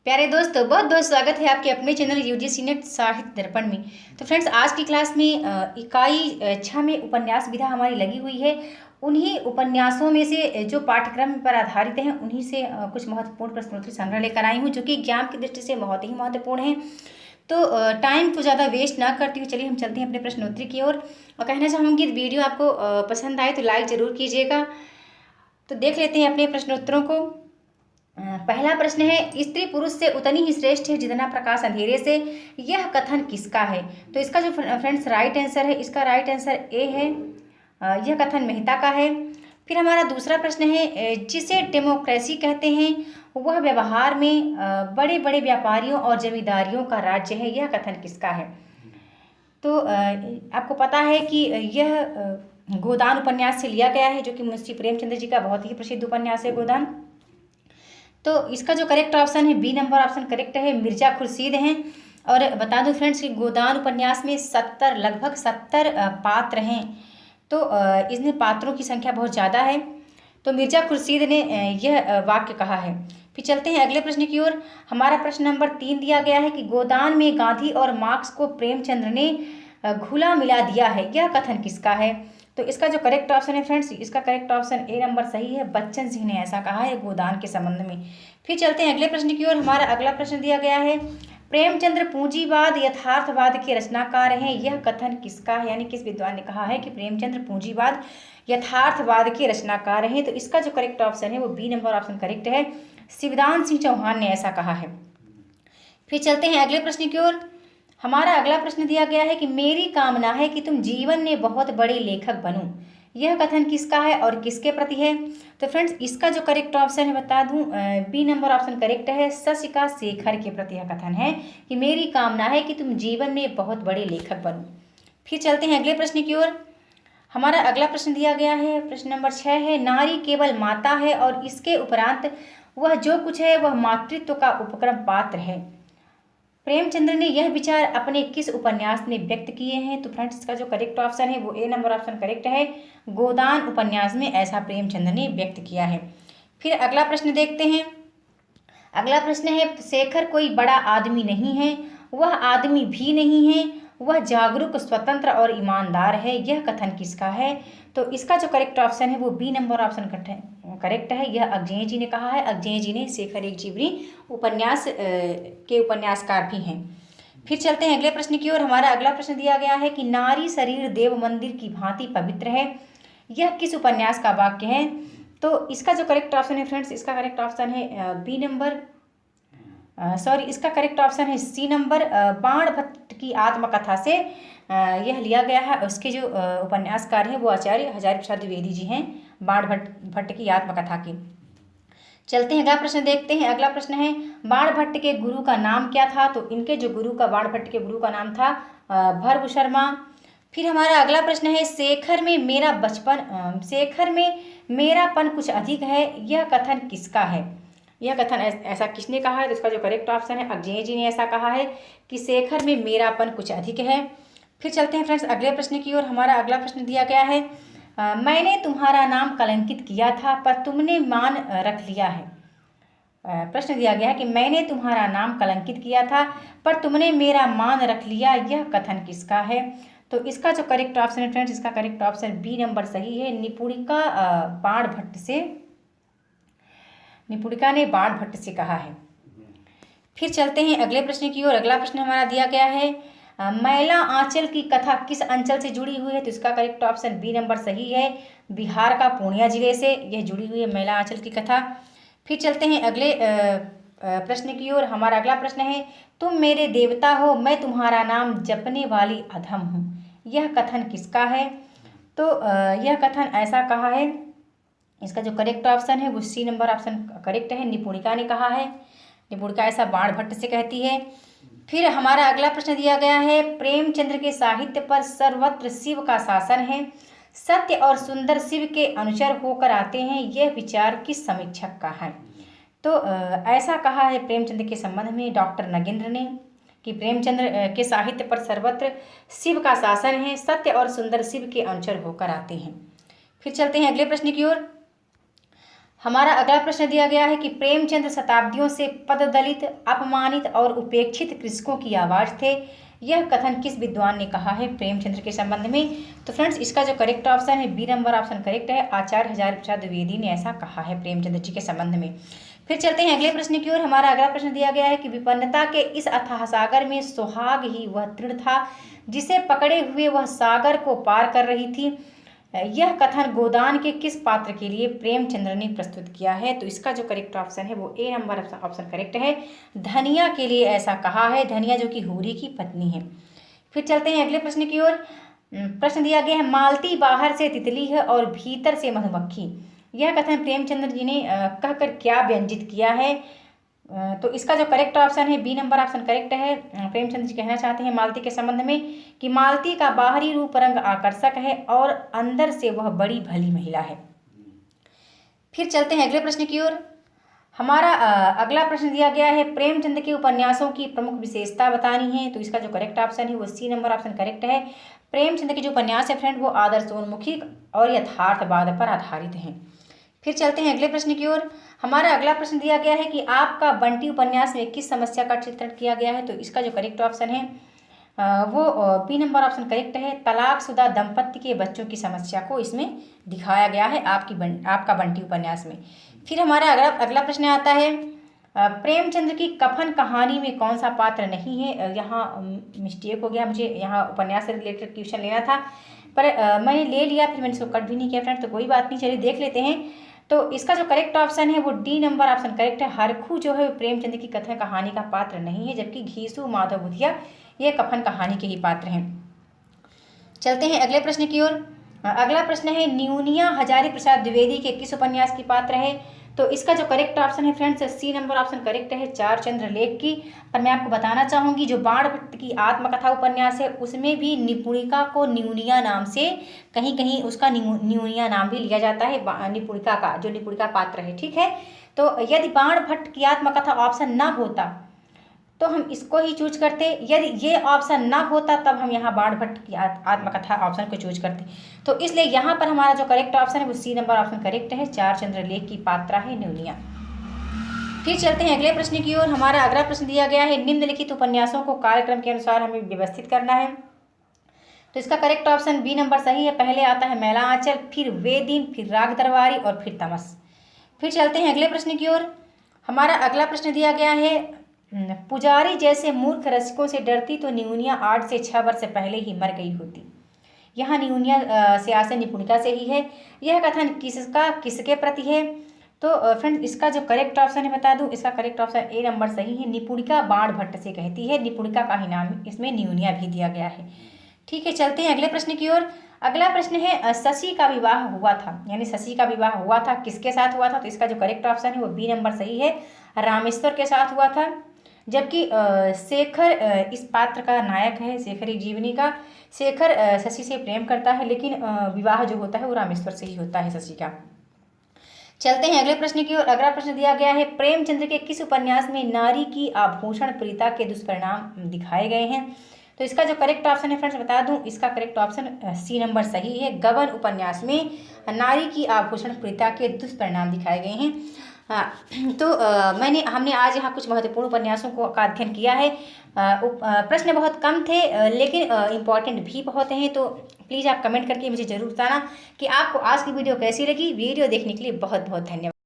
प्यारे दोस्तों, बहुत बहुत स्वागत है आपके अपने चैनल यूजीसी नेट साहित्य दर्पण में। तो फ्रेंड्स, आज की क्लास में इकाई 6 में उपन्यास विधा हमारी लगी हुई है। उन्हीं उपन्यासों में से जो पाठ्यक्रम पर आधारित हैं उन्हीं से कुछ महत्वपूर्ण प्रश्नोत्तरी संग्रह लेकर आई हूँ, जो कि एग्जाम की दृष्टि से बहुत ही महत्वपूर्ण है। तो टाइम को ज़्यादा वेस्ट ना करते हुए चलिए हम चलते हैं अपने प्रश्नोत्तरी की ओर। और कहना चाहूँगी वीडियो आपको पसंद आए तो लाइक ज़रूर कीजिएगा। तो देख लेते हैं अपने प्रश्नोत्तरों को। पहला प्रश्न है, स्त्री पुरुष से उतनी ही श्रेष्ठ है जितना प्रकाश अंधेरे से, यह कथन किसका है? तो इसका जो फ्रेंड्स राइट आंसर है, इसका राइट आंसर ए है। यह कथन मेहता का है। फिर हमारा दूसरा प्रश्न है, जिसे डेमोक्रेसी कहते हैं वह व्यवहार में बड़े बड़े व्यापारियों और जमींदारियों का राज्य है, यह कथन किसका है? तो आपको पता है कि यह गोदान उपन्यास से लिया गया है, जो कि मुंशी प्रेमचंद्र जी का बहुत ही प्रसिद्ध उपन्यास है गोदान। तो इसका जो करेक्ट ऑप्शन है बी नंबर ऑप्शन करेक्ट है, मिर्जा खुर्शीद हैं। और बता दूं फ्रेंड्स कि गोदान उपन्यास में लगभग 70 पात्र हैं। तो इसमें पात्रों की संख्या बहुत ज़्यादा है। तो मिर्जा खुर्शीद ने यह वाक्य कहा है। फिर चलते हैं अगले प्रश्न की ओर। हमारा प्रश्न नंबर 3 दिया गया है कि गोदान में गांधी और मार्क्स को प्रेमचंद्र ने घुला मिला दिया है, यह कथन किसका है? तो इसका जो करेक्ट ऑप्शन है फ्रेंड्स, इसका करेक्ट ऑप्शन ए नंबर सही है। बच्चन सिंह ने ऐसा कहा है गोदान के संबंध में। फिर चलते हैं अगले प्रश्न की ओर। हमारा अगला प्रश्न दिया गया है, प्रेमचंद्र पूंजीवाद यथार्थवाद के रचनाकार हैं, यह कथन किसका है? यानी किस विद्वान ने कहा है कि प्रेमचंद्र पूंजीवाद यथार्थवाद के रचनाकार हैं? तो इसका जो करेक्ट ऑप्शन है वो बी नंबर ऑप्शन करेक्ट है। शिवदान सिंह चौहान ने ऐसा कहा है। फिर चलते हैं अगले प्रश्न की ओर। हमारा अगला प्रश्न दिया गया है कि मेरी कामना है कि तुम जीवन में बहुत बड़े लेखक बनो, यह कथन किसका है और किसके प्रति है? तो फ्रेंड्स, इसका जो करेक्ट ऑप्शन है बता दूं, बी नंबर ऑप्शन करेक्ट है। शशिका शेखर के प्रति यह कथन है कि मेरी कामना है कि तुम जीवन में बहुत बड़े लेखक बनो। फिर चलते हैं अगले प्रश्न की ओर। हमारा अगला प्रश्न दिया गया है, प्रश्न नंबर 6 है, नारी केवल माता है और इसके उपरांत वह जो कुछ है वह मातृत्व का उपक्रम पात्र है। प्रेमचंद्र ने यह विचार अपने किस उपन्यास में व्यक्त किए हैं? तो फ्रेंड्स, इसका जो करेक्ट ऑप्शन है वो ए नंबर ऑप्शन करेक्ट है। गोदान उपन्यास में ऐसा प्रेमचंद्र ने व्यक्त किया है। फिर अगला प्रश्न देखते हैं। अगला प्रश्न है, शेखर कोई बड़ा आदमी नहीं है, वह आदमी भी नहीं है, वह जागरूक, स्वतंत्र और ईमानदार है, यह कथन किसका है? तो इसका जो करेक्ट ऑप्शन है वो बी नंबर ऑप्शन करेक्ट है। यह अग्जेय जी ने कहा है। अग्जेय जी ने शेखर एक जीवनी उपन्यास के उपन्यासकार भी हैं। फिर चलते हैं अगले प्रश्न की ओर। हमारा अगला प्रश्न दिया गया है कि नारी शरीर देव मंदिर की भांति पवित्र है, यह किस उपन्यास का वाक्य है? तो इसका जो करेक्ट ऑप्शन है फ्रेंड्स, इसका करेक्ट ऑप्शन है बी नंबर इसका करेक्ट ऑप्शन है सी नंबर, बाण भट्ट की आत्मकथा से यह लिया गया है। उसके जो उपन्यासकार हैं वो आचार्य हजारी प्रसाद द्विवेदी जी हैं, बाण भट्ट की आत्मकथा की। चलते हैं अगला प्रश्न देखते हैं। अगला प्रश्न है, बाण भट्ट के गुरु का नाम क्या था? तो इनके जो बाण भट्ट के गुरु का नाम था भर्ग शर्मा। फिर हमारा अगला प्रश्न है, शेखर में मेरापन कुछ अधिक है, यह कथन किसका है? यह कथन ऐसा किसने कहा है? तो इसका जो करेक्ट ऑप्शन है अग्जेय जी ने ऐसा कहा है कि शेखर में मेरापन कुछ अधिक है। फिर चलते हैं फ्रेंड्स अगले प्रश्न की ओर। हमारा अगला प्रश्न दिया गया है, मैंने तुम्हारा नाम कलंकित किया था पर तुमने मान रख लिया है। प्रश्न दिया गया है कि मैंने तुम्हारा नाम कलंकित किया था पर तुमने मेरा मान रख लिया, यह कथन किसका है? तो इसका जो करेक्ट ऑप्शन है फ्रेंड्स, इसका करेक्ट ऑप्शन बी नंबर सही है। निपुणिका ने बाण भट्ट से कहा है। फिर चलते हैं अगले प्रश्न की ओर। अगला प्रश्न हमारा दिया गया है, मैला आंचल की कथा किस अंचल से जुड़ी हुई है? तो इसका करेक्ट ऑप्शन बी नंबर सही है। बिहार का पूर्णिया जिले से यह जुड़ी हुई है मैला आंचल की कथा। फिर चलते हैं अगले प्रश्न की ओर। हमारा अगला प्रश्न है, तुम मेरे देवता हो, मैं तुम्हारा नाम जपने वाली अधम हूँ, यह कथन किसका है? तो यह कथन ऐसा कहा है, इसका जो करेक्ट ऑप्शन है वो सी नंबर ऑप्शन करेक्ट है। निपुणिका ने कहा है। निपुणिका ऐसा बाण भट्ट से कहती है। फिर हमारा अगला प्रश्न दिया गया है, प्रेमचंद्र के साहित्य पर सर्वत्र शिव का शासन है, सत्य और सुंदर शिव के अनुचर होकर आते हैं, यह विचार किस समीक्षक का है? तो ऐसा कहा है प्रेमचंद्र के संबंध में डॉक्टर नगेंद्र ने कि प्रेमचंद्र के साहित्य पर सर्वत्र शिव का शासन है, सत्य और सुंदर शिव के अनुचर होकर आते हैं। फिर चलते हैं अगले प्रश्न की ओर। हमारा अगला प्रश्न दिया गया है कि प्रेमचंद शताब्दियों से पददलित, अपमानित और उपेक्षित कृषकों की आवाज़ थे। यह कथन किस विद्वान ने कहा है प्रेमचंद्र के संबंध में? तो फ्रेंड्स, इसका जो करेक्ट ऑप्शन है बी नंबर ऑप्शन करेक्ट है। आचार्य हजारी प्रसाद द्विवेदी ने ऐसा कहा है प्रेमचंद्र जी के संबंध में। फिर चलते हैं अगले प्रश्न की ओर। हमारा अगला प्रश्न दिया गया है कि विपन्नता के इस अथाह सागर में सुहाग ही वह तृण था जिसे पकड़े हुए वह सागर को पार कर रही थी। यह कथन गोदान के किस पात्र के लिए प्रेमचंद्र ने प्रस्तुत किया है? तो इसका जो करेक्ट ऑप्शन है वो ए नंबर ऑप्शन करेक्ट है। धनिया के लिए ऐसा कहा है, धनिया जो कि हूरी की पत्नी है। फिर चलते हैं अगले प्रश्न की ओर। प्रश्न दिया गया है मालती बाहर से तितली है और भीतर से मधुमक्खी। यह कथन प्रेमचंद्र जी ने कहकर क्या व्यंजित किया है? तो इसका जो करेक्ट ऑप्शन है बी नंबर ऑप्शन करेक्ट है। प्रेमचंद्र जी कहना चाहते हैं मालती के संबंध में कि मालती का बाहरी रूप रंग आकर्षक है और अंदर से वह बड़ी भली महिला है। फिर चलते हैं अगले प्रश्न की ओर। हमारा अगला प्रश्न दिया गया है प्रेमचंद के उपन्यासों की प्रमुख विशेषता बतानी है। तो इसका जो करेक्ट ऑप्शन है वो सी नंबर ऑप्शन करेक्ट है। प्रेमचंद के जो उपन्यास है फ्रेंड वो आदर्शोन्मुखी और यथार्थवाद पर आधारित हैं। फिर चलते हैं अगले प्रश्न की ओर। हमारा अगला प्रश्न दिया गया है कि आपका बंटी उपन्यास में किस समस्या का चित्रण किया गया है? तो इसका जो करेक्ट ऑप्शन है वो बी नंबर ऑप्शन करेक्ट है। तलाकशुदा दंपत्ति के बच्चों की समस्या को इसमें दिखाया गया है आपका बंटी उपन्यास में। फिर हमारा अगला प्रश्न आता है प्रेमचंद्र की कफन कहानी में कौन सा पात्र नहीं है? यहाँ मिस्टेक हो गया, मुझे यहाँ उपन्यास से रिलेटेड क्वेश्चन लेना था पर मैंने ले लिया, फिर मैंने इसको कट भी नहीं किया फ्रेंड, तो कोई बात नहीं, चलिए देख लेते हैं। तो इसका जो करेक्ट ऑप्शन है वो डी नंबर ऑप्शन करेक्ट है। हरखू जो है प्रेमचंद की कथन कहानी का पात्र नहीं है, जबकि घीसू माधव बुधिया ये कफन कहानी के ही पात्र हैं। चलते हैं अगले प्रश्न की ओर। अगला प्रश्न है न्यूनिया हजारी प्रसाद द्विवेदी के किस उपन्यास की पात्र है? तो इसका जो करेक्ट ऑप्शन है friends C number option correct है, चार चंद्र लेख की। पर मैं आपको बताना चाहूँगी जो बाण भट्ट की आत्मकथा उपन्यास है उसमें भी निपुणिका को न्यूनिया नाम से कहीं कहीं उसका न्यूनिया नाम भी लिया जाता है, निपुणिका का जो निपुणिका पात्र है, ठीक है। तो यदि बाण भट्ट की आत्मकथा ऑप्शन ना होता तो हम इसको ही चूज करते, यदि ये ऑप्शन ना होता तब हम यहाँ बाण भट्ट की आत्मकथा ऑप्शन को चूज करते। तो इसलिए यहाँ पर हमारा जो करेक्ट ऑप्शन है वो सी नंबर ऑप्शन करेक्ट है, चार चंद्र लेख की पात्रा है न्यूनिया। फिर चलते हैं अगले प्रश्न की ओर। हमारा अगला प्रश्न दिया गया है निम्नलिखित उपन्यासों को कार्यक्रम के अनुसार हमें व्यवस्थित करना है। तो इसका करेक्ट ऑप्शन बी नंबर सही है। पहले आता है मैला आंचल, फिर वे दिन, फिर राग दरबारी और फिर तमस। फिर चलते हैं अगले प्रश्न की ओर। हमारा अगला प्रश्न दिया गया है पुजारी जैसे मूर्ख रसिकों से डरती तो न्यूनिया 8 से 6 वर्ष पहले ही मर गई होती। यहाँ न्यूनिया सियासी निपुणिका से ही है। यह कथन किसके प्रति है? तो फ्रेंड्स इसका जो करेक्ट ऑप्शन है बता दूं, इसका करेक्ट ऑप्शन ए नंबर सही है। निपुणिका बाण भट्ट से कहती है, निपुणिका का ही नाम इसमें न्यूनिया भी दिया गया है, ठीक है। चलते हैं अगले प्रश्न की ओर। अगला प्रश्न है शशि का विवाह हुआ था, यानी शशि का विवाह हुआ था किसके साथ हुआ था? तो इसका जो करेक्ट ऑप्शन है वो बी नंबर सही है, रामेश्वर के साथ हुआ था। जबकि शेखर इस पात्र का नायक है, शेखर एक जीवनी का। शेखर शशि से प्रेम करता है लेकिन विवाह जो होता है वो रामेश्वर से ही होता है शशि का। चलते हैं अगले प्रश्न की ओर। अगला प्रश्न दिया गया है प्रेमचंद्र के किस उपन्यास में नारी की आभूषण प्रीता के दुष्परिणाम दिखाए गए हैं? तो इसका जो करेक्ट ऑप्शन है फ्रेंड्स बता दूं, इसका करेक्ट ऑप्शन सी नंबर सही है। गबन उपन्यास में नारी की आभूषण प्रीता के दुष्परिणाम दिखाए गए हैं। तो हमने आज यहाँ कुछ महत्वपूर्ण उपन्यासों का अध्ययन किया है। प्रश्न बहुत कम थे लेकिन इम्पॉर्टेंट भी बहुत हैं। तो प्लीज़ आप कमेंट करके मुझे ज़रूर बताना कि आपको आज की वीडियो कैसी लगी। वीडियो देखने के लिए बहुत बहुत धन्यवाद।